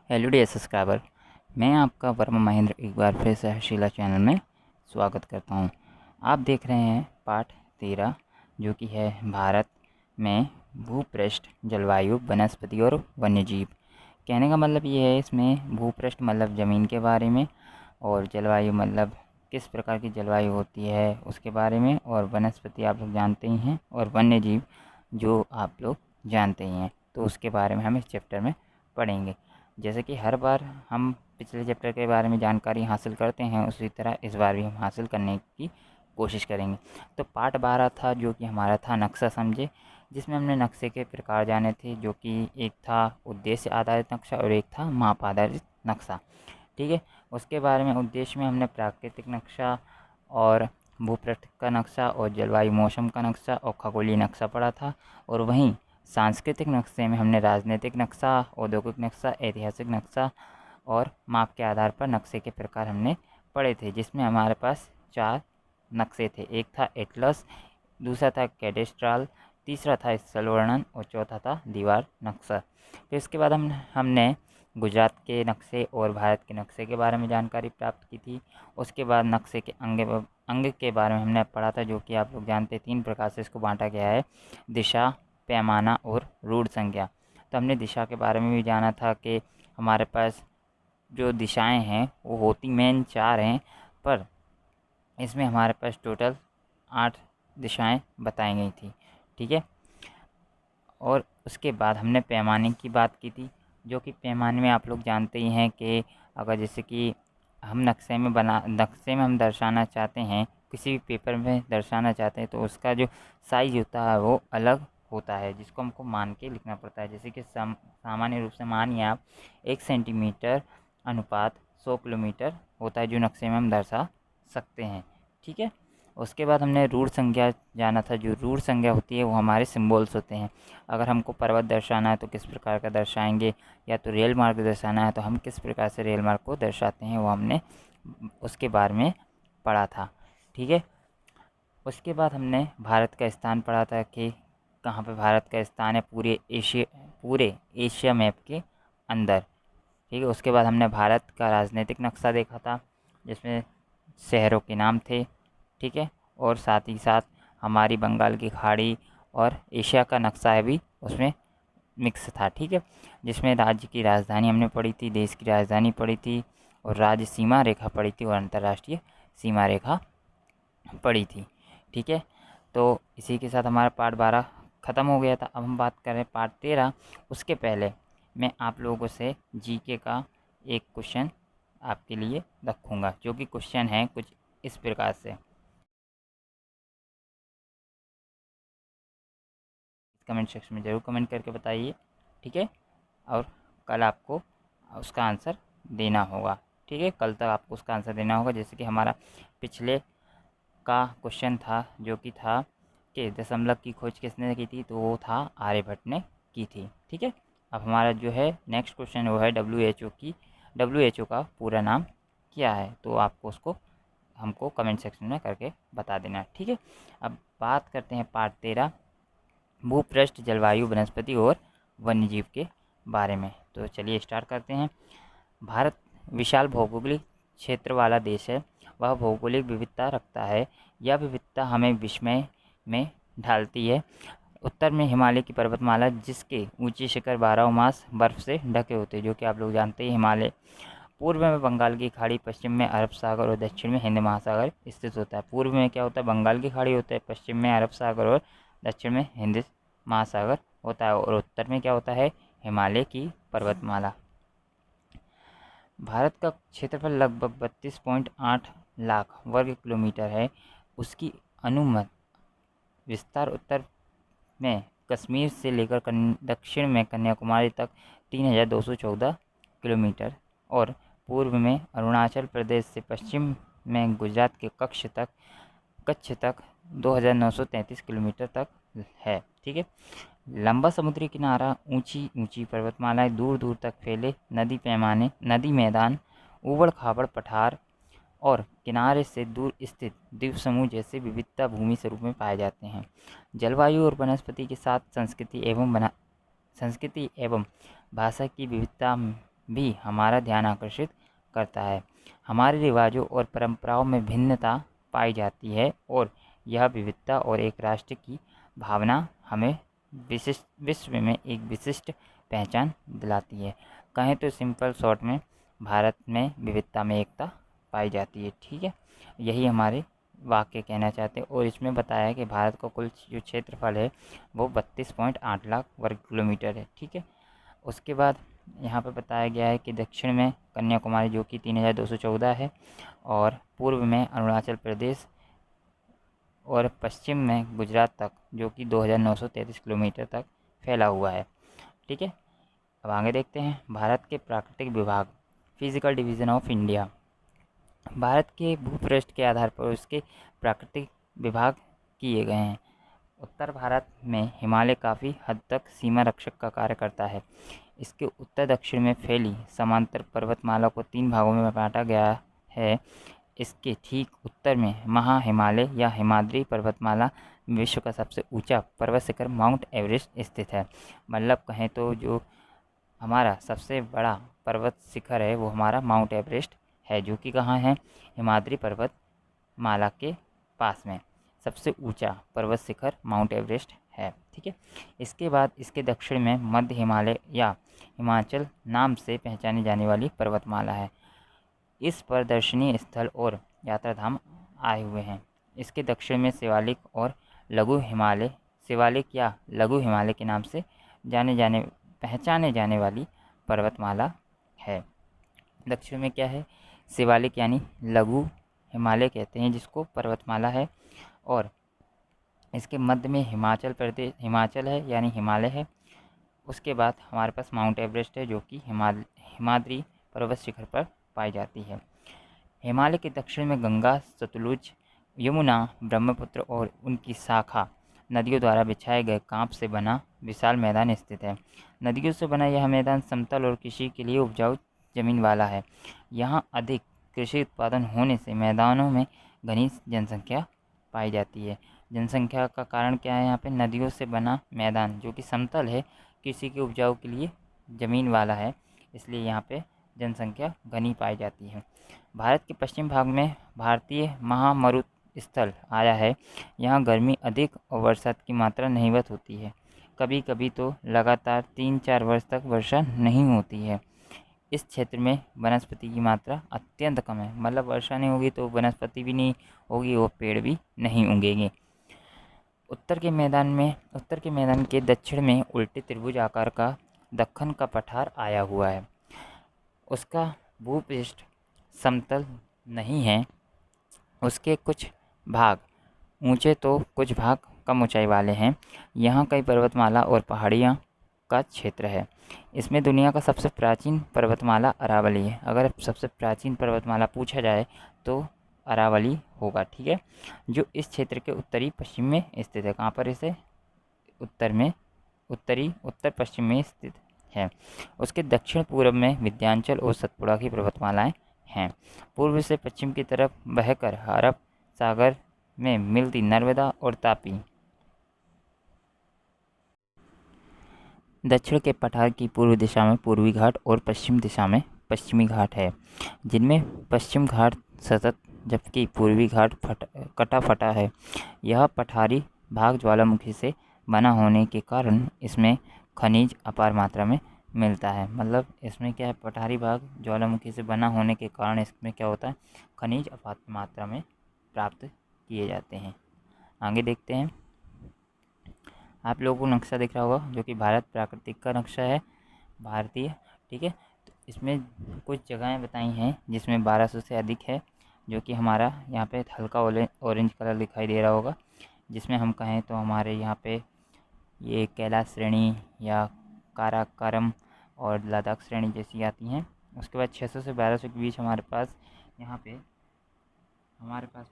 Hello dear subscriber, मैं आपका वर्मा महेंद्र एक बार फिर से हर्षिला चैनल में स्वागत करता हूं। आप देख रहे हैं पाठ 13 जो कि है भारत में भूपृष्ठ, जलवायु, वनस्पति और वन्यजीव। कहने का मतलब ये है, इसमें भूपृष्ठ मतलब ज़मीन के बारे में, और जलवायु मतलब किस प्रकार की जलवायु होती है उसके बारे में, और वनस्पति आप लोग जानते ही हैं, और वन्यजीव जो आप लोग जानते ही हैं, तो उसके बारे में हम इस चैप्टर में पढ़ेंगे। जैसे कि हर बार हम पिछले चैप्टर के बारे में जानकारी हासिल करते हैं, उसी तरह इस बार भी हम हासिल करने की कोशिश करेंगे। तो पार्ट 12 था जो कि हमारा था नक्शा समझे, जिसमें हमने नक्शे के प्रकार जाने थे, जो कि एक था उद्देश्य आधारित नक्शा और एक था माप आधारित नक्शा। ठीक है, उसके बारे में उद्देश्य में हमने प्राकृतिक नक्शा और भूपृष्ठ का नक्शा और जलवायु मौसम का नक्शा और खगोलीय नक्शा पढ़ा था। और वहीं सांस्कृतिक नक्शे में हमने राजनीतिक नक्शा, औद्योगिक नक्शा, ऐतिहासिक नक्शा और माप के आधार पर नक्शे के प्रकार हमने पढ़े थे, जिसमें हमारे पास 4 नक्शे थे। एक था एटलस, दूसरा था कैडेस्ट्रल, तीसरा था स्थल वर्णन और चौथा था दीवार नक्शा। फिर इसके बाद हमने गुजरात के नक्शे और भारत के नक्शे के बारे में जानकारी प्राप्त की थी। उसके बाद नक्शे के अंग के बारे में हमने पढ़ा था, जो कि आप लोग जानते हैं 3 प्रकार से इसको बांटा गया है: दिशा, पैमाना और रूढ़ संख्या। तो हमने दिशा के बारे में भी जाना था कि हमारे पास जो दिशाएं हैं वो होती मेन 4 हैं, पर इसमें हमारे पास टोटल 8 दिशाएं बताई गई थी। ठीक है, और उसके बाद हमने पैमाने की बात की थी, जो कि पैमाने में आप लोग जानते ही हैं कि अगर जैसे कि हम नक्शे में हम दर्शाना चाहते हैं, किसी भी पेपर में दर्शाना चाहते हैं, तो उसका जो साइज़ होता है वो अलग होता है, जिसको हमको मान के लिखना पड़ता है। जैसे कि सामान्य रूप से मानिए आप 1 सेंटीमीटर अनुपात 100 किलोमीटर होता है, जो नक्शे में हम दर्शा सकते हैं। ठीक है, उसके बाद हमने रूढ़ संख्या जाना था। जो रूढ़ संख्या होती है वो हमारे सिम्बल्स होते हैं। अगर हमको पर्वत दर्शाना है तो किस प्रकार का दर्शाएंगे, या तो रेल मार्ग दर्शाना है तो हम किस प्रकार से रेल मार्ग को दर्शाते हैं, वो हमने उसके बारे में पढ़ा था। ठीक है, उसके बाद हमने भारत का स्थान पढ़ा था कि कहाँ पे भारत का स्थान है पूरे एशिया मैप के अंदर। ठीक है, उसके बाद हमने भारत का राजनीतिक नक्शा देखा था, जिसमें शहरों के नाम थे। ठीक है, और साथ ही साथ हमारी बंगाल की खाड़ी और एशिया का नक्शा है भी उसमें मिक्स था। ठीक है, जिसमें राज्य की राजधानी हमने पढ़ी थी, देश की राजधानी पढ़ी थी, और राज्य सीमा रेखा पढ़ी थी, और अंतर्राष्ट्रीय सीमा रेखा पढ़ी थी। ठीक है, तो इसी के साथ हमारा पार्ट 12 ख़त्म हो गया था। अब हम बात करें पार्ट 13। उसके पहले मैं आप लोगों से जीके का एक क्वेश्चन आपके लिए रखूँगा, जो कि क्वेश्चन है कुछ इस प्रकार से। कमेंट सेक्शन में ज़रूर कमेंट करके बताइए। ठीक है, और कल आपको उसका आंसर देना होगा। ठीक है, कल तक आपको उसका आंसर देना होगा। जैसे कि हमारा पिछले का क्वेश्चन था, जो कि था कि दशमलव की खोज किसने की थी, तो वो था आर्यभट्ट ने की थी। ठीक है, अब हमारा जो है नेक्स्ट क्वेश्चन वो है डब्ल्यू एच ओ का पूरा नाम क्या है, तो आपको उसको हमको कमेंट सेक्शन में करके बता देना। ठीक है, अब बात करते हैं पार्ट 13 भूपृष्ठ, जलवायु, वनस्पति और वन्यजीव के बारे में। तो चलिए स्टार्ट करते हैं। भारत विशाल भौगोलिक क्षेत्र वाला देश है। वह भौगोलिक विविधता रखता है। यह विविधता हमें विस्मय में ढालती है। उत्तर में हिमालय की पर्वतमाला, जिसके ऊंचे शिखर 12 मास बर्फ से ढके होते हैं, जो कि आप लोग जानते हैं हिमालय। पूर्व में बंगाल की खाड़ी, पश्चिम में अरब सागर और दक्षिण में हिंद महासागर स्थित होता है। पूर्व में क्या होता है, बंगाल की खाड़ी होता है, पश्चिम में अरब सागर और दक्षिण में हिंद महासागर होता है, और उत्तर में क्या होता है, हिमालय की पर्वतमाला। भारत का क्षेत्रफल लगभग 32.8 लाख वर्ग किलोमीटर है। उसकी अनुमत विस्तार उत्तर में कश्मीर से लेकर दक्षिण में कन्याकुमारी तक 3214 किलोमीटर, और पूर्व में अरुणाचल प्रदेश से पश्चिम में गुजरात के कच्छ तक 2933 किलोमीटर तक है। ठीक है, लंबा समुद्री किनारा, ऊंची ऊंची पर्वतमालाएं, दूर दूर तक फैले नदी मैदान, ऊबड़ खाबड़ पठार और किनारे से दूर स्थित द्वीप समूह जैसे विविधता भूमि स्वरूप में पाए जाते हैं। जलवायु और वनस्पति के साथ संस्कृति एवं भाषा की विविधता भी हमारा ध्यान आकर्षित करता है। हमारे रिवाजों और परंपराओं में भिन्नता पाई जाती है और यह विविधता और एक राष्ट्र की भावना हमें विश्व में एक विशिष्ट पहचान दिलाती है। कहें तो सिंपल शॉर्ट में भारत में विविधता में एकता पाई जाती है। ठीक है, यही हमारे वाक्य कहना चाहते हैं। और इसमें बताया है कि भारत का कुल जो क्षेत्रफल है वो 32.8 लाख वर्ग किलोमीटर है। ठीक है, उसके बाद यहाँ पर बताया गया है कि दक्षिण में कन्याकुमारी जो कि 3214 है, और पूर्व में अरुणाचल प्रदेश, और पश्चिम में गुजरात तक जो कि 2933 किलोमीटर तक फैला हुआ है। ठीक है, अब आगे देखते हैं भारत के प्राकृतिक विभाग, physical division of India. Bharat के भूपृष्ठ के आधार पर उसके प्राकृतिक विभाग किए गए हैं। उत्तर भारत में हिमालय काफ़ी हद तक सीमा रक्षक का कार्य करता है। इसके उत्तर दक्षिण में फैली समांतर पर्वतमाला को 3 भागों में बांटा गया है। इसके ठीक उत्तर में महा हिमालय या हिमाद्री पर्वतमाला, विश्व का सबसे ऊंचा पर्वत शिखर माउंट एवरेस्ट स्थित है। मतलब कहें तो जो हमारा सबसे बड़ा पर्वत शिखर है वो हमारा माउंट एवरेस्ट है, जो कि कहाँ है, हिमाद्री पर्वतमाला के पास में सबसे ऊंचा पर्वत शिखर माउंट एवरेस्ट है। ठीक है, इसके बाद इसके दक्षिण में मध्य हिमालय या हिमाचल नाम से पहचानी जाने वाली पर्वतमाला है। इस पर दर्शनीय स्थल और यात्राधाम आए हुए हैं। इसके दक्षिण में शिवालिक और लघु हिमालय, शिवालिक या लघु हिमालय के नाम से पहचाने जाने वाली पर्वतमाला है। दक्षिण में क्या है, शिवालिक यानी लघु हिमालय कहते हैं जिसको, पर्वतमाला है। और इसके मध्य में हिमाचल है यानी हिमालय है। उसके बाद हमारे पास माउंट एवरेस्ट है जो कि हिमाद्री पर्वत शिखर पर पाई जाती है। हिमालय के दक्षिण में गंगा, सतलुज, यमुना, ब्रह्मपुत्र और उनकी शाखा नदियों द्वारा बिछाए गए कांप से बना विशाल मैदान स्थित है। नदियों से बना यह मैदान समतल और कृषि के लिए उपजाऊ जमीन वाला है। यहाँ अधिक कृषि उत्पादन होने से मैदानों में घनी जनसंख्या पाई जाती है। जनसंख्या का कारण क्या है, यहाँ पे नदियों से बना मैदान जो कि समतल है, कृषि के उपजाऊ के लिए ज़मीन वाला है, इसलिए यहाँ पे जनसंख्या घनी पाई जाती है। भारत के पश्चिम भाग में भारतीय महामरुस्थल आया है। यहाँ गर्मी अधिक और बरसात की मात्रा नहीवत होती है। कभी कभी तो लगातार 3-4 वर्ष तक वर्षा नहीं होती है। इस क्षेत्र में वनस्पति की मात्रा अत्यंत कम है, मतलब वर्षा नहीं होगी तो वनस्पति भी नहीं होगी और पेड़ भी नहीं उगेंगे। उत्तर के मैदान के दक्षिण में उल्टे त्रिभुज आकार का दक्कन का पठार आया हुआ है। उसका भूपृष्ठ समतल नहीं है। उसके कुछ भाग ऊंचे तो कुछ भाग कम ऊंचाई वाले हैं। यहाँ कई पर्वतमाला और पहाड़ियाँ का क्षेत्र है। इसमें दुनिया का सबसे प्राचीन पर्वतमाला अरावली है। अगर सबसे प्राचीन पर्वतमाला पूछा जाए तो अरावली होगा। ठीक है, जो इस क्षेत्र के उत्तरी पश्चिम में स्थित है। कहाँ पर इसे, उत्तर पश्चिम में स्थित है। उसके दक्षिण पूर्व में विंध्याचल और सतपुड़ा की पर्वतमालाएं हैं। पूर्व से पश्चिम की तरफ बहकर अरब सागर में मिलती नर्मदा और तापी। दक्षिण के पठार की पूर्व दिशा में पूर्वी घाट और पश्चिम दिशा में पश्चिमी घाट है, जिनमें पश्चिम घाट सतत जबकि पूर्वी घाट कटा फटा है। यह पठारी भाग ज्वालामुखी से बना होने के कारण इसमें खनिज अपार मात्रा में मिलता है। मतलब इसमें क्या है, पठारी भाग ज्वालामुखी से बना होने के कारण इसमें क्या होता है, खनिज अपार मात्रा में प्राप्त किए जाते हैं। आगे देखते हैं, आप लोगों को नक्शा दिख रहा होगा जो कि भारत प्राकृतिक का नक्शा है, भारतीय। ठीक है, तो इसमें कुछ जगहें बताई हैं जिसमें 1200 से अधिक है, जो कि हमारा यहाँ पे हल्का ऑरेंज कलर दिखाई दे रहा होगा। जिसमें हम कहें तो हमारे यहाँ पे ये कैलाश श्रेणी या काराकोरम और लद्दाख श्रेणी जैसी आती हैं। उसके बाद 600 से 1200 के बीच हमारे पास यहाँ पे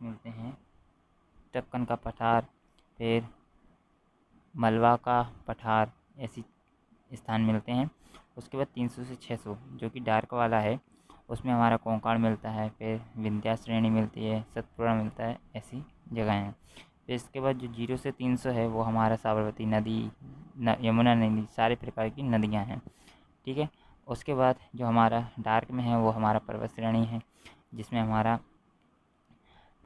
मिलते हैं दक्कन का पठार, फिर मलवा का पठार, ऐसी स्थान मिलते हैं। उसके बाद 300 से 600 जो कि डार्क वाला है, उसमें हमारा कोंकण मिलता है, फिर विंध्या श्रेणी मिलती है, सतपुड़ा मिलता है, ऐसी जगह हैं। फिर इसके बाद जो 0 से 300 है वो हमारा साबरमती नदी, यमुना नदी, सारे प्रकार की नदियाँ हैं। ठीक है, उसके बाद जो हमारा डार्क में है वो हमारा पर्वत श्रेणी है, जिसमें हमारा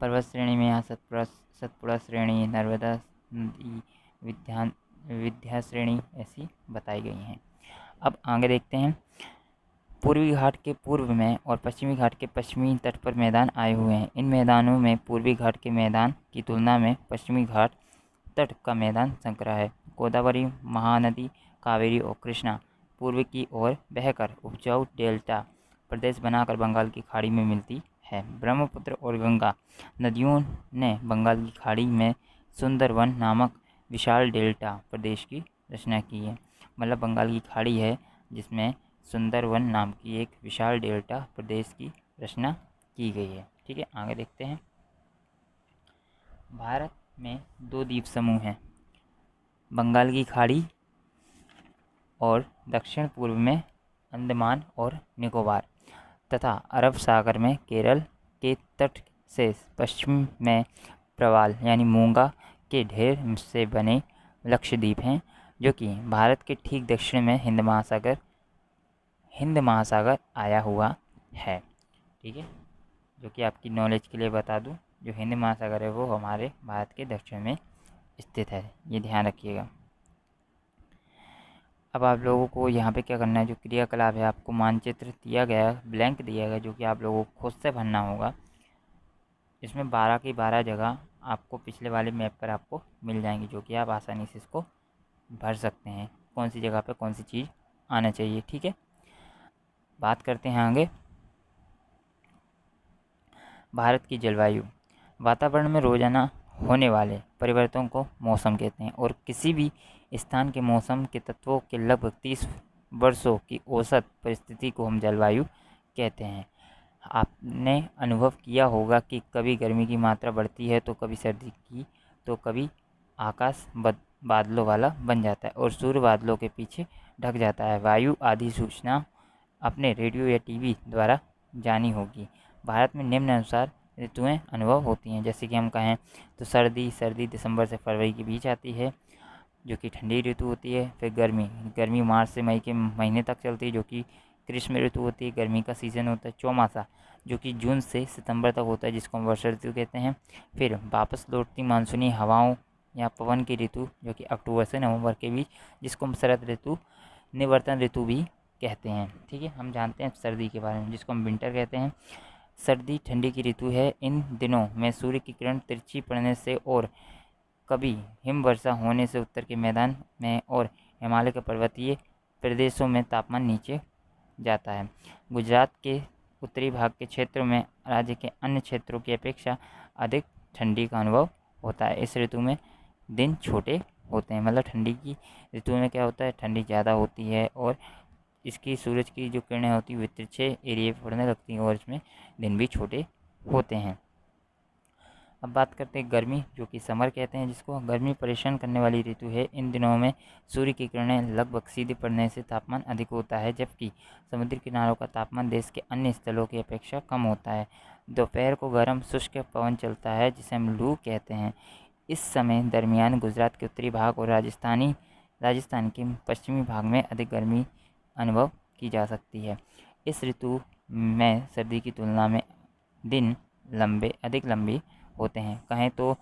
पर्वत श्रेणी में यहाँ सतपुड़ा श्रेणी, नर्मदा नदी, विंध्य श्रेणी ऐसी बताई गई हैं। अब आगे देखते हैं। पूर्वी घाट के पूर्व में और पश्चिमी घाट के पश्चिमी तट पर मैदान आए हुए हैं। इन मैदानों में पूर्वी घाट के मैदान की तुलना में पश्चिमी घाट तट का मैदान संकरा है। गोदावरी, महानदी, कावेरी और कृष्णा पूर्व की ओर बहकर उपजाऊ डेल्टा प्रदेश बनाकर बंगाल की खाड़ी में मिलती है। ब्रह्मपुत्र और गंगा नदियों ने बंगाल की खाड़ी में सुंदरवन नामक विशाल डेल्टा प्रदेश की रचना की है। मतलब बंगाल की खाड़ी है जिसमें सुंदरवन नाम की एक विशाल डेल्टा प्रदेश की रचना की गई है। ठीक है, आगे देखते हैं। भारत में 2 द्वीप समूह हैं, बंगाल की खाड़ी और दक्षिण पूर्व में अंडमान और निकोबार, तथा अरब सागर में केरल के तट से पश्चिम में प्रवाल यानी मूंगा के ढेर से बने लक्षद्वीप हैं, जो कि भारत के ठीक दक्षिण में हिंद महासागर आया हुआ है। ठीक है, जो कि आपकी नॉलेज के लिए बता दूं, जो हिंद महासागर है वो हमारे भारत के दक्षिण में स्थित है, ये ध्यान रखिएगा। अब आप लोगों को यहाँ पे क्या करना है, जो क्रियाकलाप है आपको मानचित्र दिया गया, ब्लैंक दिया गया, जो कि आप लोगों को खुद से भरना होगा। इसमें 12 की 12 जगह आपको पिछले वाले मैप पर आपको मिल जाएंगी, जो कि आप आसानी से इसको भर सकते हैं, कौन सी जगह पे कौन सी चीज़ आना चाहिए। ठीक है, बात करते हैं आगे। भारत की जलवायु। वातावरण में रोजाना होने वाले परिवर्तनों को मौसम कहते हैं, और किसी भी स्थान के मौसम के तत्वों के लगभग 30 वर्षों की औसत परिस्थिति को हम जलवायु कहते हैं। आपने अनुभव किया होगा कि कभी गर्मी की मात्रा बढ़ती है तो कभी सर्दी की, तो कभी आकाश बादलों वाला बन जाता है और सूर्य बादलों के पीछे ढक जाता है। वायु आदि सूचना अपने रेडियो या टीवी द्वारा जानी होगी। भारत में निम्न अनुसार ऋतुएं अनुभव होती हैं। जैसे कि हम कहें तो सर्दी दिसंबर से फरवरी के बीच आती है, जो कि ठंडी ऋतु होती है। फिर गर्मी मार्च से मई के महीने तक चलती है, जो कि ग्रीष्म ऋतु होती है, गर्मी का सीज़न होता है। चौमासा, जो कि जून से सितंबर तक होता है, जिसको हम वर्षा ऋतु कहते हैं। फिर वापस लौटती मानसूनी हवाओं या पवन की ऋतु, जो कि अक्टूबर से नवंबर के बीच, जिसको हम शरद ऋतु, निवर्तन ऋतु भी कहते हैं। ठीक है, हम जानते हैं सर्दी के बारे में, जिसको हम विंटर कहते हैं। सर्दी ठंडी की ऋतु है। इन दिनों में सूर्य की किरण तिरछी पड़ने से और कभी हिमवर्षा होने से उत्तर के मैदान में और हिमालय के पर्वतीय प्रदेशों में तापमान नीचे जाता है। गुजरात के उत्तरी भाग के क्षेत्रों में राज्य के अन्य क्षेत्रों की अपेक्षा अधिक ठंडी का अनुभव होता है। इस ऋतु में दिन छोटे होते हैं, मतलब ठंडी की ऋतु में क्या होता है, ठंडी ज़्यादा होती है और इसकी सूरज की जो किरणें होती हैं वे तिरछे एरिए पर पड़ने लगती हैं और इसमें दिन भी छोटे होते हैं। अब बात करते हैं गर्मी, जो कि समर कहते हैं जिसको। गर्मी परेशान करने वाली ऋतु है। इन दिनों में सूर्य की किरणें लगभग सीधे पड़ने से तापमान अधिक होता है, जबकि समुद्री किनारों का तापमान देश के अन्य स्थलों की अपेक्षा कम होता है। दोपहर को गर्म शुष्क पवन चलता है, जिसे हम लू कहते हैं। इस समय दरमियान गुजरात के उत्तरी भाग और राजस्थान के पश्चिमी भाग में अधिक गर्मी अनुभव की जा सकती है। इस ऋतु में सर्दी की तुलना में दिन अधिक लंबे होते हैं। कहें तो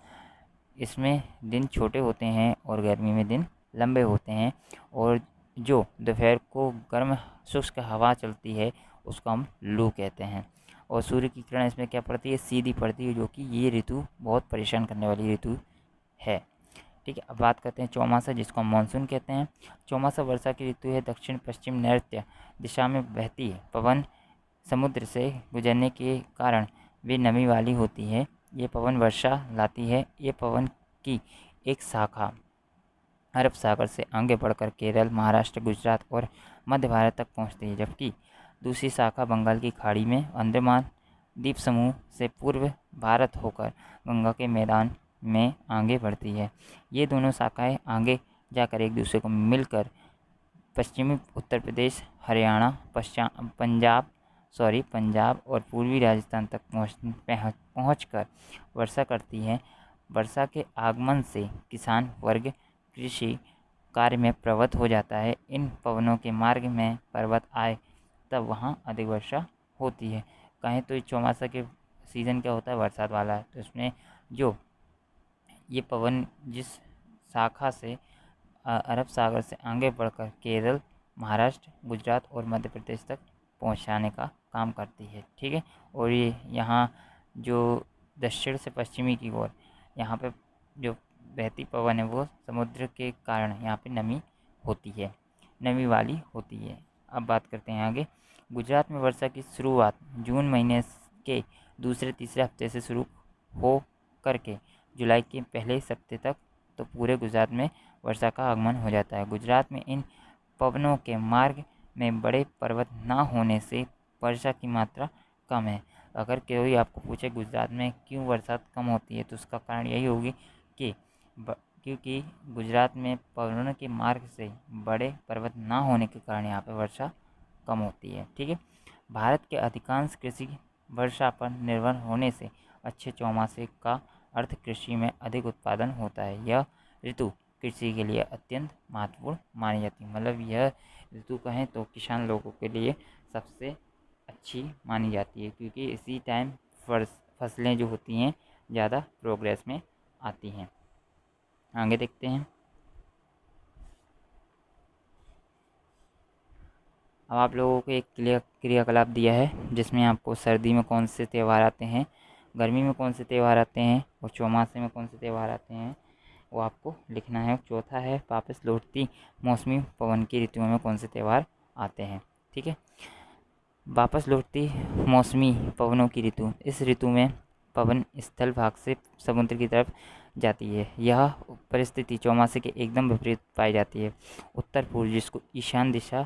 इसमें दिन छोटे होते हैं और गर्मी में दिन लंबे होते हैं, और जो दोपहर को गर्म शुष्क हवा चलती है उसको हम लू कहते हैं। और सूर्य की किरण इसमें क्या पड़ती है, सीधी पड़ती है, जो कि ये ऋतु बहुत परेशान करने वाली ऋतु है। ठीक है, अब बात करते हैं चौमासा, जिसको हम मानसून कहते हैं। चौमासा वर्षा की ऋतु है। दक्षिण पश्चिम नैऋत्य दिशा में बहती पवन समुद्र से गुजरने के कारण वे नमी वाली होती है। ये पवन वर्षा लाती है। ये पवन की एक शाखा अरब सागर से आगे बढ़कर केरल, महाराष्ट्र, गुजरात और मध्य भारत तक पहुंचती है, जबकि दूसरी शाखा बंगाल की खाड़ी में अंडमान द्वीप समूह से पूर्व भारत होकर गंगा के मैदान में आगे बढ़ती है। ये दोनों शाखाएं आगे जाकर एक दूसरे को मिलकर पश्चिमी उत्तर प्रदेश, हरियाणा, पंजाब और पूर्वी राजस्थान तक पहुंचकर वर्षा करती हैं। वर्षा के आगमन से किसान वर्ग कृषि कार्य में प्रवृत्त हो जाता है। इन पवनों के मार्ग में पर्वत आय तब वहाँ अधिक वर्षा होती है। कहें तो चौमासा के सीज़न क्या होता है, बरसात वाला है, तो इसमें जो ये पवन जिस शाखा से अरब सागर से आगे बढ़कर केरल, महाराष्ट्र, गुजरात और मध्य प्रदेश तक पहुंचाने का काम करती है। ठीक है, और ये यहाँ जो दक्षिण से पश्चिमी की ओर यहाँ पे जो बहती पवन है वो समुद्र के कारण यहाँ पे नमी होती है, नमी वाली होती है। अब बात करते हैं आगे। गुजरात में वर्षा की शुरुआत जून महीने के दूसरे तीसरे हफ्ते से शुरू हो करके जुलाई के पहले हफ्ते तक तो पूरे गुजरात में वर्षा का आगमन हो जाता है। गुजरात में इन पवनों के मार्ग में बड़े पर्वत न होने से वर्षा की मात्रा कम है। अगर कोई आपको पूछे गुजरात में क्यों बरसात कम होती है, तो उसका कारण यही होगी कि क्योंकि गुजरात में पवनों के मार्ग से बड़े पर्वत ना होने के कारण यहाँ पर वर्षा कम होती है। ठीक है, भारत के अधिकांश कृषि वर्षा पर निर्भर होने से अच्छे चौमासे का अर्थ कृषि में अधिक उत्पादन होता है। यह ऋतु कृषि के लिए अत्यंत महत्वपूर्ण मानी जाती है। मतलब यह ऋतु कहें तो किसान लोगों के लिए सबसे अच्छी मानी जाती है, क्योंकि इसी टाइम फसलें जो होती हैं ज़्यादा प्रोग्रेस में आती हैं। आगे देखते हैं। अब आप लोगों को एक क्रियाकलाप दिया है जिसमें आपको सर्दी में कौन से त्यौहार आते हैं, गर्मी में कौन से त्यौहार आते हैं और चौमासे में कौन से त्यौहार आते हैं, वो आपको लिखना है। चौथा है वापस लौटती मौसमी पवन की ऋतुओं में कौन से त्यौहार आते हैं। ठीक है, वापस लौटती मौसमी पवनों की ऋतु, इस ऋतु में पवन स्थल भाग से समुद्र की तरफ जाती है। यह परिस्थिति चौमासे के एकदम विपरीत पाई जाती है। उत्तर पूर्व जिसको ईशान दिशा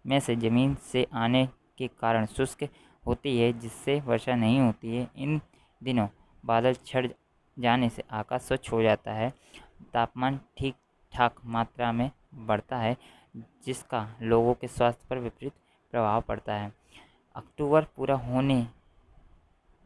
में से ज़मीन से आने के कारण शुष्क होती है, जिससे वर्षा नहीं होती है। इन दिनों बादल छट जाने से आकाश स्वच्छ हो जाता है, तापमान ठीक ठाक मात्रा में बढ़ता है, जिसका लोगों के स्वास्थ्य पर विपरीत प्रभाव पड़ता है। अक्टूबर पूरा होने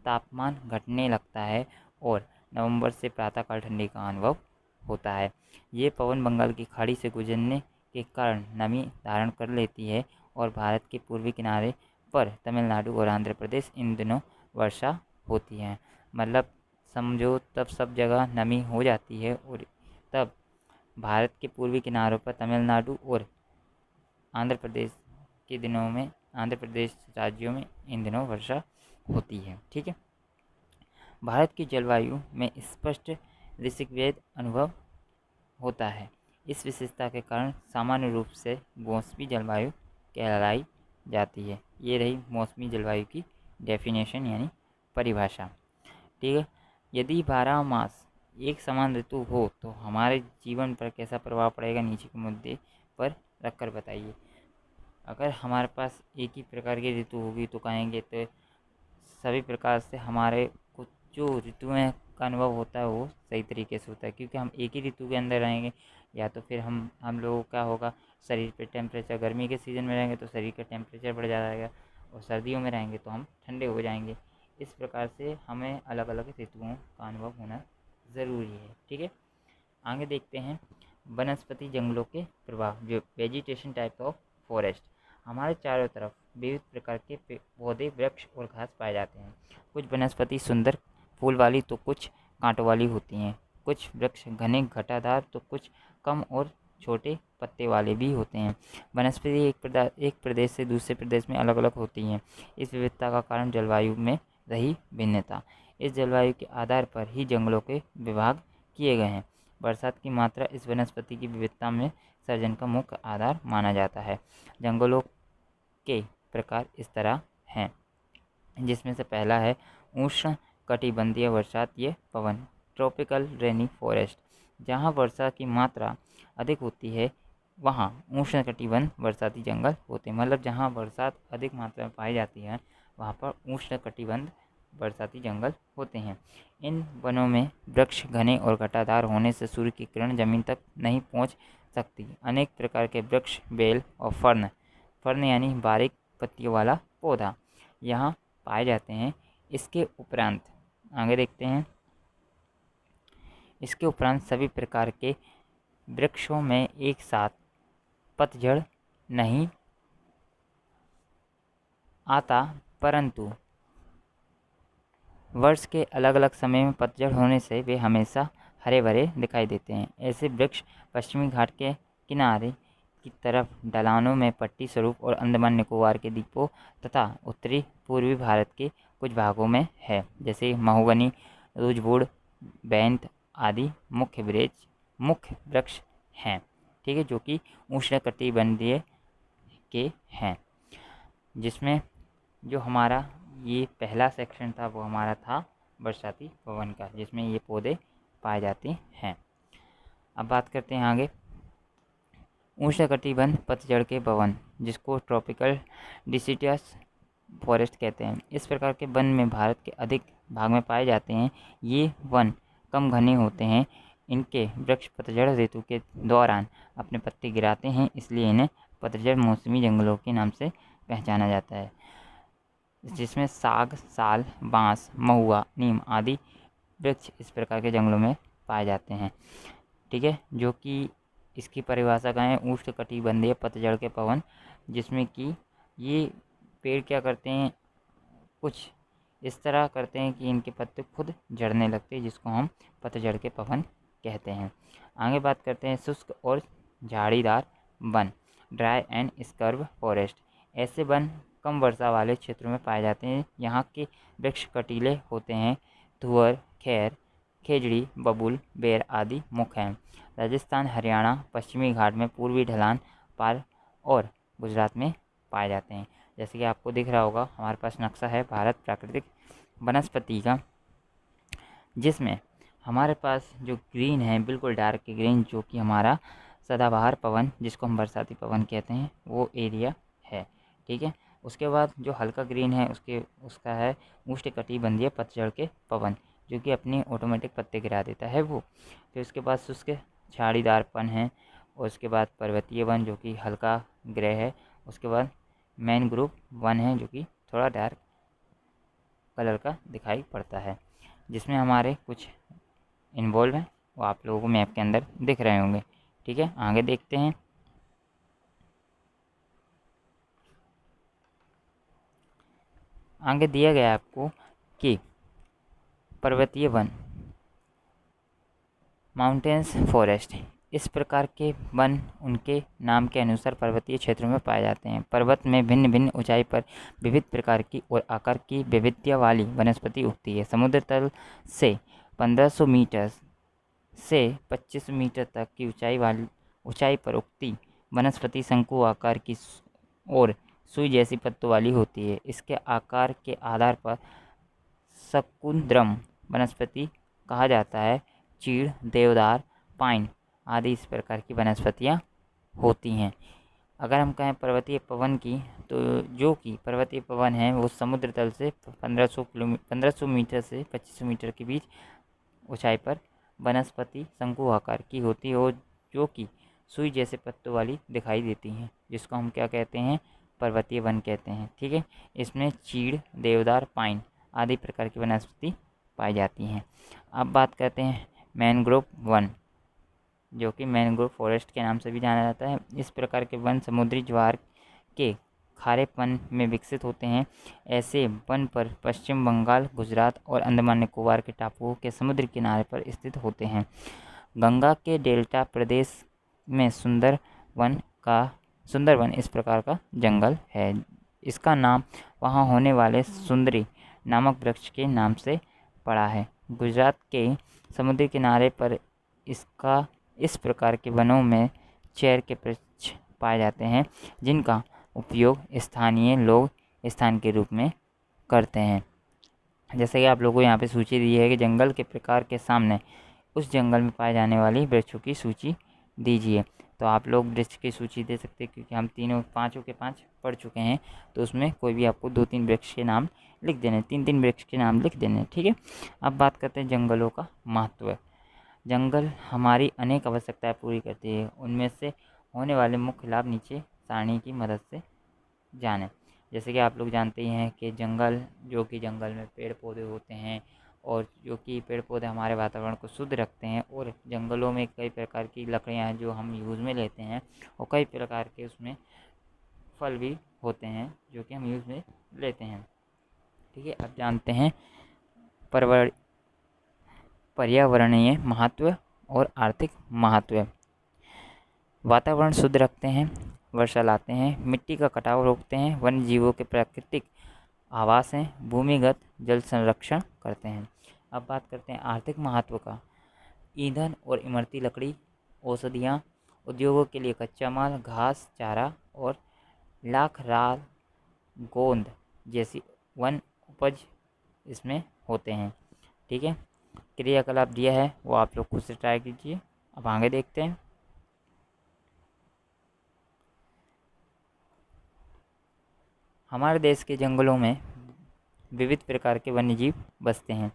तापमान घटने लगता है और नवंबर से प्रातःकाल ठंडी का अनुभव होता है। ये पवन बंगाल की खाड़ी से गुजरने के कारण नमी धारण कर लेती है और भारत के पूर्वी किनारे पर तमिलनाडु और आंध्र प्रदेश इन दिनों वर्षा होती है। मतलब समझो तब सब जगह नमी हो जाती है और तब भारत के पूर्वी किनारों पर तमिलनाडु और आंध्र प्रदेश के दिनों में आंध्र प्रदेश राज्यों में इन दिनों वर्षा होती है। ठीक है, भारत की जलवायु में स्पष्ट ऋतुभेद अनुभव होता है। इस विशेषता के कारण सामान्य रूप से मौसमी जलवायु कहलाई जाती है। ये रही मौसमी जलवायु की डेफिनेशन यानी परिभाषा। ठीक है, यदि 12 मास एक समान ऋतु हो तो हमारे जीवन पर कैसा प्रभाव पड़ेगा, नीचे के मुद्दे पर रखकर बताइए। अगर हमारे पास एक ही प्रकार की ऋतु होगी तो कहेंगे तो सभी प्रकार से हमारे कुछ जो ऋतुएं का अनुभव होता है वो सही तरीके से होता है, क्योंकि हम एक ही ऋतु के अंदर रहेंगे या तो फिर हम लोगों का होगा शरीर पे टेम्परेचर, गर्मी के सीज़न में रहेंगे तो शरीर का टेम्परेचर बढ़ जाएगा और सर्दियों में रहेंगे तो हम ठंडे हो जाएंगे। इस प्रकार से हमें अलग अलग ऋतुओं का अनुभव होना ज़रूरी है। ठीक है, आगे देखते हैं वनस्पति जंगलों के प्रभाव, जो वेजिटेशन टाइप ऑफ फॉरेस्ट। हमारे चारों तरफ विविध प्रकार के पौधे, वृक्ष और घास पाए जाते हैं। कुछ वनस्पति सुंदर फूल वाली तो कुछ कांटों वाली होती हैं। कुछ वृक्ष घने घटादार तो कुछ कम और छोटे पत्ते वाले भी होते हैं। वनस्पति एक प्रदेश से दूसरे प्रदेश में अलग अलग होती हैं। इस विविधता का कारण जलवायु में रही भिन्नता। इस जलवायु के आधार पर ही जंगलों के विभाग किए गए हैं। बरसात की मात्रा इस वनस्पति की विविधता में सर्जन का मुख्य आधार माना जाता है। जंगलों के प्रकार इस तरह हैं, जिसमें से पहला है उष्ण कटिबंधीय वर्षातीय पवन, ट्रॉपिकल रेनी फॉरेस्ट। जहाँ वर्षा की मात्रा अधिक होती है वहाँ उष्ण कटिबंध वर्षाती जंगल होते हैं। मतलब जहाँ बरसात अधिक मात्रा में पाई जाती है वहाँ पर उष्ण कटिबंध बरसाती जंगल होते हैं। इन वनों में वृक्ष घने और घटादार होने से सूर्य की किरण जमीन तक नहीं पहुँच सकती। अनेक प्रकार के वृक्ष, बेल और फर्न यानी बारीक पत्तियों वाला पौधा यहाँ पाए जाते हैं। इसके उपरांत आगे देखते हैं। इसके उपरांत सभी प्रकार के वृक्षों में एक साथ पतझड़ नहीं आता, परंतु वर्ष के अलग अलग समय में पतझड़ होने से वे हमेशा हरे भरे दिखाई देते हैं। ऐसे वृक्ष पश्चिमी घाट के किनारे की तरफ ढलानों में पट्टी स्वरूप और अंडमान निकोबार के द्वीपों तथा उत्तरी पूर्वी भारत के कुछ भागों में है, जैसे महोगनी, रोजवुड, बैंत आदि मुख्य वृक्ष हैं, ठीक है, जो कि उष्णकटिबंधीय के हैं। जिसमें जो हमारा ये पहला सेक्शन था वो हमारा था बरसाती पवन का, जिसमें ये पौधे पाए जाते हैं। अब बात करते हैं आगे उष्णकटिबंध पतझड़ के वन, जिसको ट्रॉपिकल डिसिडियस फॉरेस्ट कहते हैं। इस प्रकार के वन में भारत के अधिक भाग में पाए जाते हैं। ये वन कम घने होते हैं। इनके वृक्ष पतझड़ ऋतु के दौरान अपने पत्ते गिराते हैं, इसलिए इन्हें पतझड़ मौसमी जंगलों के नाम से पहचाना जाता है। जिसमें साग, साल, बांस, महुआ, नीम आदि वृक्ष इस प्रकार के जंगलों में पाए जाते हैं, ठीक है, जो कि इसकी परिभाषा का है उष्णकटिबंधीय पतझड़ के पवन, जिसमें कि ये पेड़ क्या करते हैं, कुछ इस तरह करते हैं कि इनके पत्ते खुद झड़ने लगते हैं, जिसको हम पतझड़ के पवन कहते हैं। आगे बात करते हैं शुष्क और झाड़ीदार one, dry and scrub forest. ऐसे वन कम वर्षा वाले क्षेत्रों में पाए जाते हैं। यहाँ के वृक्ष कटीले होते हैं। तुअर, खैर, खेजड़ी, बबूल, बेर आदि मुख्य हैं। राजस्थान, हरियाणा, पश्चिमी घाट में पूर्वी ढलान पार और गुजरात में पाए जाते हैं। जैसे कि आपको दिख रहा होगा, हमारे पास नक्शा है भारत प्राकृतिक वनस्पति का, जिसमें हमारे पास जो ग्रीन है बिल्कुल डार्क ग्रीन, जो कि हमारा सदाबहार पवन, जिसको हम बरसाती पवन कहते हैं, वो एरिया है, ठीक है। उसके बाद जो हल्का ग्रीन है उसका है उष्णकटिबंधीय पतझड़ के पवन, जो कि अपने ऑटोमेटिक पत्ते गिरा देता है वो। फिर उसके बाद शुष्क झाड़ीदारपन है, और उसके बाद पर्वतीय वन जो कि हल्का ग्रे है। उसके बाद मैनग्रोव वन है, जो कि थोड़ा डार्क कलर का दिखाई पड़ता है, जिसमें हमारे कुछ इन्वॉल्व हैं, वो आप लोगों को मैप के अंदर दिख रहे होंगे, ठीक है। आगे देखते हैं। आगे दिया गया है आपको कि पर्वतीय वन, माउंटेन्स फॉरेस्ट, इस प्रकार के वन उनके नाम के अनुसार पर्वतीय क्षेत्रों में पाए जाते हैं। पर्वत में भिन्न भिन्न ऊंचाई पर विविध प्रकार की और आकार की विविधता वाली वनस्पति उगती है। समुद्र तल से 1500 मीटर से 2500 मीटर तक की ऊंचाई पर उगती वनस्पति शंकु आकार की और सुई जैसी पत्तों वाली होती है। इसके आकार के आधार पर शकुंद्रम वनस्पति कहा जाता है। चीड़, देवदार, पाइन आदि इस प्रकार की वनस्पतियाँ होती हैं। अगर हम कहें पर्वतीय पवन की, तो जो कि पर्वतीय पवन है वो समुद्र तल से 1500 मीटर से 2500 मीटर के बीच ऊंचाई पर वनस्पति शंकु आकार की होती है, और जो कि सुई जैसे पत्तों वाली दिखाई देती हैं, जिसको हम क्या कहते हैं, पर्वतीय वन कहते हैं, ठीक है। इसमें चीड़, देवदार, पाइन आदि प्रकार की वनस्पति पाई जाती हैं। अब बात करते हैं मैनग्रोव वन, जो कि मैनग्रोव फॉरेस्ट के नाम से भी जाना जाता है। इस प्रकार के वन समुद्री ज्वार के खारेपन में विकसित होते हैं। ऐसे वन पर पश्चिम बंगाल, गुजरात और अंडमान निकोबार के टापुओं के समुद्र किनारे पर स्थित होते हैं। गंगा के डेल्टा प्रदेश में सुंदरवन इस प्रकार का जंगल है। इसका नाम वहाँ होने वाले सुंदरी नामक वृक्ष के नाम से पड़ा है। गुजरात के समुद्री किनारे पर इस प्रकार के वनों में चेर के वृक्ष पाए जाते हैं, जिनका उपयोग स्थानीय लोग स्थान के रूप में करते हैं। जैसे कि आप लोगों को यहाँ पे सूची दी है कि जंगल के प्रकार के सामने उस जंगल में पाए जाने वाली वृक्षों की सूची दीजिए। तो आप लोग वृक्ष की सूची दे सकते हैं, क्योंकि हम पाँचों के पाँच पढ़ चुके हैं, तो उसमें कोई भी आपको 2-3 वृक्ष के नाम लिख देने, 3-3 वृक्ष के नाम लिख देने, ठीक है। अब बात करते हैं जंगलों का महत्व। जंगल हमारी अनेक आवश्यकताएं पूरी करती है। उनमें से होने वाले मुख्य लाभ नीचे सारणी की मदद से जानें। जैसे कि आप लोग जानते ही हैं कि जंगल में पेड़ पौधे होते हैं, और जो कि पेड़ पौधे हमारे वातावरण को शुद्ध रखते हैं, और जंगलों में कई प्रकार की लकड़ियाँ हैं जो हम यूज़ में लेते हैं, और कई प्रकार के उसमें फल भी होते हैं जो कि हम यूज़ में लेते हैं। ठीक है, अब जानते हैं पर्यावरणीय महत्व और आर्थिक महत्व। वातावरण शुद्ध रखते हैं, वर्षा लाते हैं, मिट्टी का कटाव रोकते हैं, वन्य जीवों के प्राकृतिक आवास हैं, भूमिगत जल संरक्षण करते हैं। अब बात करते हैं आर्थिक महत्व का। ईंधन और इमारती लकड़ी, औषधियाँ, उद्योगों के लिए कच्चा माल, घास चारा और लाख राल गोंद जैसी वन उपज इसमें होते हैं। ठीक है, क्रियाकलाप दिया है वो आप लोग खुद से ट्राई कीजिए। अब आगे देखते हैं। हमारे देश के जंगलों में विविध प्रकार के वन्य जीव बसते हैं,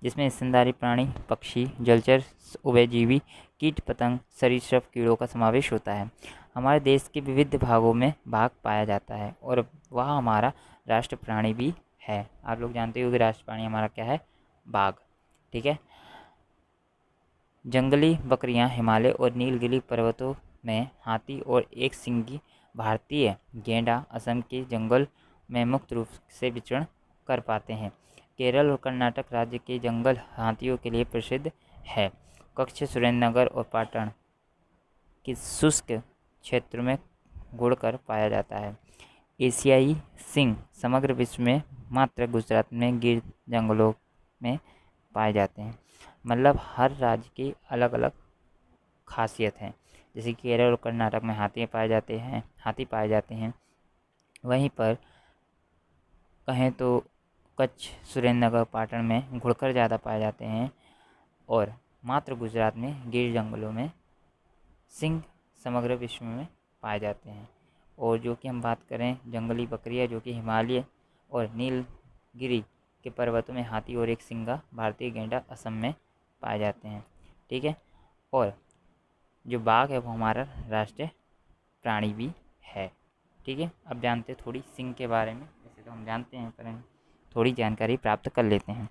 जिसमें स्तनधारी प्राणी, पक्षी, जलचर, उभयजीवी, कीट पतंग, सरीसृप कीड़ों का समावेश होता है। हमारे देश के विविध भागों में बाघ पाया जाता है और वह हमारा राष्ट्र प्राणी भी है। आप लोग जानते हो कि राष्ट्र प्राणी हमारा क्या है? बाघ। ठीक है, जंगली बकरियां हिमालय और नीलगिरी पर्वतों में, हाथी और एक सिंगी भारतीय गैंडा असम के जंगल में मुक्त रूप से विचरण कर पाते हैं। केरल और कर्नाटक राज्य के जंगल हाथियों के लिए प्रसिद्ध है। कच्छ, सुरेंद्रनगर और पाटन के शुष्क क्षेत्र में घुड़कर पाया जाता है। एशियाई सिंह समग्र विश्व में मात्र गुजरात में गिर जंगलों में पाए जाते हैं। मतलब हर राज्य की अलग अलग खासियत है। जैसे केरल और कर्नाटक में हाथी पाए जाते हैं। वहीं पर कहें तो कच्छ, सुरेंद्रनगर, पाटन में घुड़खर ज़्यादा पाए जाते हैं और मात्र गुजरात में गिर जंगलों में सिंह समग्र विश्व में पाए जाते हैं। और जो कि हम बात करें जंगली बकरियां, जो कि हिमालय और नीलगिरी के पर्वतों में, हाथी और एक सिंगा भारतीय गैंडा असम में पाए जाते हैं। ठीक है, और जो बाघ है वो हमारा राष्ट्रीय प्राणी भी है। ठीक है, अब जानते हैं थोड़ी सिंह के बारे में। वैसे तो हम जानते हैं पर थोड़ी जानकारी प्राप्त कर लेते हैं।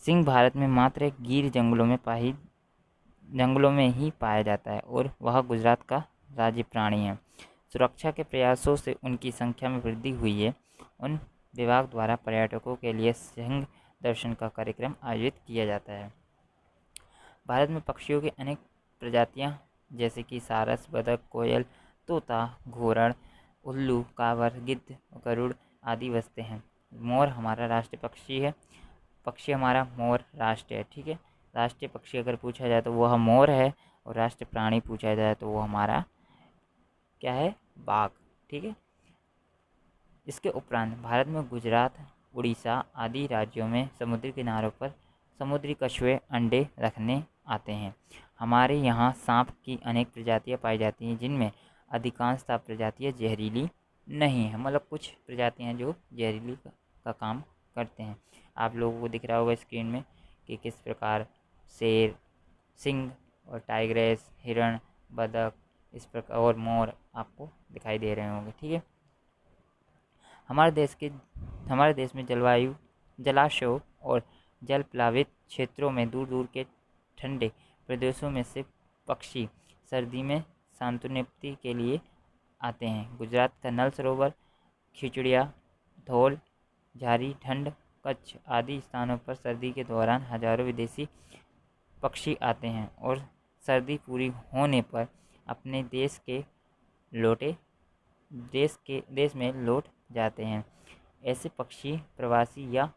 सिंह भारत में मात्र गिर जंगलों में ही पाया जाता है और वह गुजरात का राज्य प्राणी है। सुरक्षा के प्रयासों से उनकी संख्या में वृद्धि हुई है। उन विभाग द्वारा पर्यटकों के लिए सिंह दर्शन का कार्यक्रम आयोजित किया जाता है। भारत में पक्षियों की अनेक प्रजातियां जैसे कि सारस, बतख, कोयल, तोता, घोरड़, उल्लू, कांवर, गिद्ध, गरुड़ आदि बसते हैं। मोर हमारा राष्ट्रीय पक्षी हमारा मोर राष्ट्रीय है। ठीक है, राष्ट्रीय पक्षी अगर पूछा जाए तो वह मोर है और राष्ट्रीय प्राणी पूछा जाए तो वो हमारा क्या है? बाघ। ठीक है, इसके उपरांत भारत में गुजरात, उड़ीसा आदि राज्यों में समुद्री किनारों पर समुद्री कछुए अंडे रखने आते हैं। हमारे यहाँ सांप की अनेक प्रजातियाँ पाई जाती हैं, जिनमें अधिकांशतः प्रजातियाँ जहरीली नहीं है। मतलब कुछ प्रजातियाँ जो जहरीली का काम करते हैं। आप लोगों को दिख रहा होगा स्क्रीन में कि किस प्रकार शेर, सिंह और टाइग्रेस, हिरण, बतख इस प्रकार और मोर आपको दिखाई दे रहे होंगे। ठीक है, हमारे देश में जलाशयों और जल प्लावित क्षेत्रों में दूर दूर के ठंडे प्रदेशों में से पक्षी सर्दी में सांत्वनिप्ति के लिए आते हैं। गुजरात का नल सरोवर, खिचड़िया, धौल, झारी, ठंड, कच्छ आदि स्थानों पर सर्दी के दौरान हजारों विदेशी पक्षी आते हैं और सर्दी पूरी होने पर अपने देश में लौट जाते हैं। ऐसे पक्षी प्रवासी या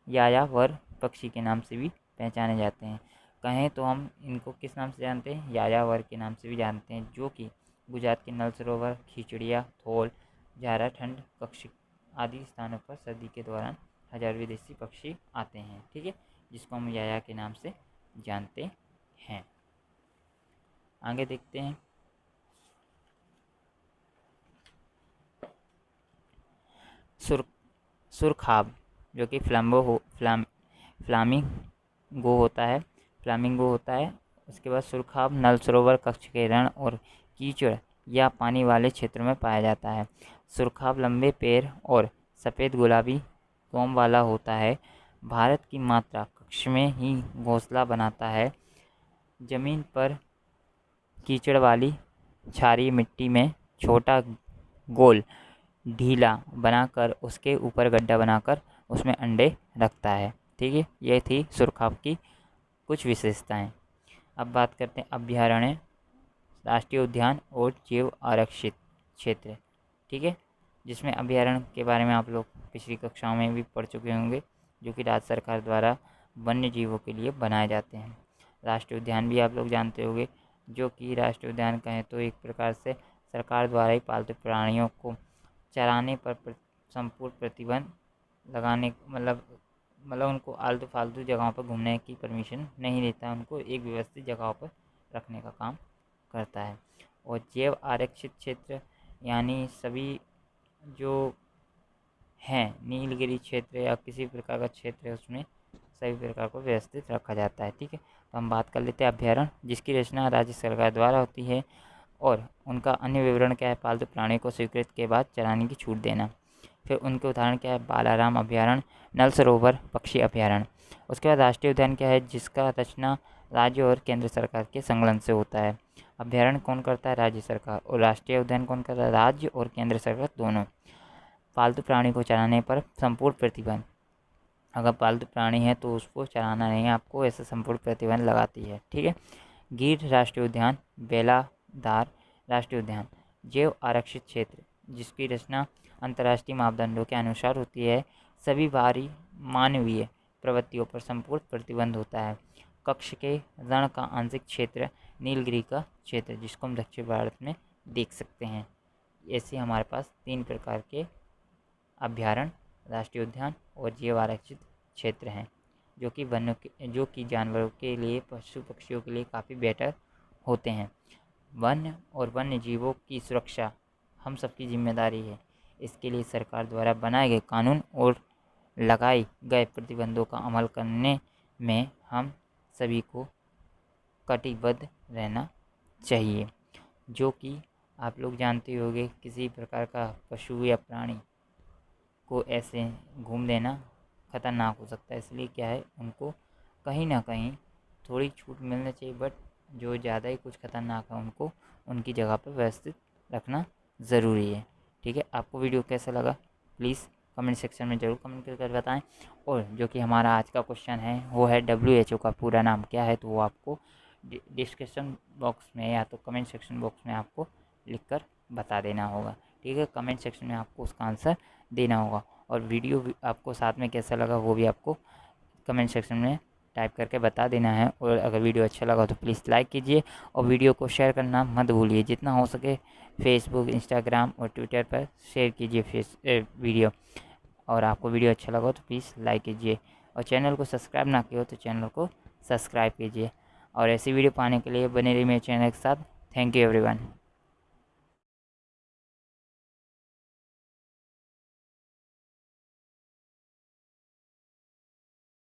यायावर पक्षी के नाम से भी पहचाने जाते हैं। कहें तो हम इनको किस नाम से जानते हैं? यायावर के नाम से भी जानते हैं, जो कि गुजरात के नल सरोवर, खिचड़िया, थोल, झारा, ठंड, कच्छ आदि स्थानों पर सर्दी के दौरान हजारों विदेशी पक्षी आते हैं। ठीक है, जिसको हम याया के नाम से जानते हैं। आगे देखते हैं। सुरखाब जो कि फ्लामिंगो होता है। उसके बाद सुरखाब नल सरोवर, कच्छ के रण और कीचड़ या पानी वाले क्षेत्रों में पाया जाता है। सुरखाब लंबे पैर और सफ़ेद गुलाबी कोम वाला होता है। भारत की मात्रा कक्ष में ही घोंसला बनाता है। ज़मीन पर कीचड़ वाली क्षारीय मिट्टी में छोटा गोल ढीला बनाकर उसके ऊपर गड्ढा बनाकर उसमें अंडे रखता है। ठीक है, ये थी सुरखाब की कुछ विशेषताएं। अब बात करते हैं अभयारण्य, राष्ट्रीय उद्यान और जीव आरक्षित क्षेत्र। ठीक है, जिसमें अभयारण्य के बारे में आप लोग पिछली कक्षाओं में भी पढ़ चुके होंगे, जो कि राज्य सरकार द्वारा वन्य जीवों के लिए बनाए जाते हैं। राष्ट्रीय उद्यान भी आप लोग जानते होंगे, जो कि राष्ट्रीय उद्यान कहें तो एक प्रकार से सरकार द्वारा ही पालतू प्राणियों को चराने पर संपूर्ण प्रतिबंध लगाने, मतलब उनको आलतू फालतू जगहों पर घूमने की परमिशन नहीं देता, उनको एक व्यवस्थित जगहों पर रखने का काम करता है। और जैव आरक्षित क्षेत्र यानी सभी जो हैं नीलगिरी क्षेत्र या किसी प्रकार का क्षेत्र है, उसमें सभी प्रकार को व्यवस्थित रखा जाता है। ठीक है, तो हम बात कर लेते हैं अभ्यारण्य, जिसकी रचना राज्य सरकार द्वारा होती है और उनका अन्य विवरण क्या है, पालतू प्राणी को स्वीकृत के बाद चराने की छूट देना। फिर उनके उदाहरण क्या है, बालाराम अभ्यारण्य, नल सरोवर पक्षी अभ्यारण्य। उसके बाद राष्ट्रीय उद्यान क्या है, जिसका रचना राज्य और केंद्र सरकार के संकलन से होता है। अभ्यारण्य कौन करता है, राज्य सरकार, और राष्ट्रीय उद्यान कौन करता है, राज्य और केंद्र सरकार दोनों। पालतू प्राणी को चराने पर संपूर्ण प्रतिबंध, अगर पालतू प्राणी है तो उसको चराना नहीं है आपको, ऐसा संपूर्ण प्रतिबंध लगाती है। ठीक है, गिर राष्ट्रीय उद्यान, बेलादार राष्ट्रीय उद्यान, जैव आरक्षित क्षेत्र, जिसकी रचना अंतर्राष्ट्रीय मापदंडों के अनुसार होती है। सभी बाहरी मानवीय प्रवृत्तियों पर संपूर्ण प्रतिबंध होता है। कक्ष के रण का आंशिक क्षेत्र, नीलगिरी का क्षेत्र, जिसको हम दक्षिण भारत में देख सकते हैं। ऐसे हमारे पास 3 प्रकार के अभ्यारण्य, राष्ट्रीय उद्यान और जैव आरक्षित क्षेत्र हैं, जो कि जानवरों के लिए, पशु पक्षियों के लिए काफ़ी बेटर होते हैं। वन्य और वन्य जीवों की सुरक्षा हम सबकी जिम्मेदारी है। इसके लिए सरकार द्वारा बनाए गए कानून और लगाए गए प्रतिबंधों का अमल करने में हम सभी को कटिबद्ध रहना चाहिए। जो कि आप लोग जानते होंगे, किसी प्रकार का पशु या प्राणी को ऐसे घूम देना खतरनाक हो सकता है, इसलिए क्या है, उनको कहीं ना कहीं थोड़ी छूट मिलनी चाहिए, बट जो ज़्यादा ही कुछ खतरनाक है उनको उनकी जगह पर व्यवस्थित रखना ज़रूरी है। ठीक है, आपको वीडियो कैसा लगा प्लीज़ कमेंट सेक्शन में ज़रूर कमेंट करके बताएं। और जो कि हमारा आज का क्वेश्चन है वो है WHO का पूरा नाम क्या है, तो वो आपको डिस्क्रिप्शन बॉक्स में या तो कमेंट सेक्शन बॉक्स में आपको लिखकर बता देना होगा। ठीक है, कमेंट सेक्शन में आपको उसका आंसर देना होगा। और वीडियो भी आपको साथ में कैसा लगा वो भी आपको कमेंट सेक्शन में टाइप करके बता देना है। और अगर वीडियो अच्छा लगा तो प्लीज़ लाइक कीजिए और वीडियो को शेयर करना मत भूलिए। जितना हो सके फेसबुक, इंस्टाग्राम और ट्विटर पर शेयर कीजिए वीडियो। और आपको वीडियो अच्छा लगा तो प्लीज़ लाइक कीजिए, और चैनल को सब्सक्राइब ना किया हो तो चैनल को सब्सक्राइब कीजिए। और ऐसी वीडियो पाने के लिए बने रहिए मेरे चैनल के साथ। Thank you everyone.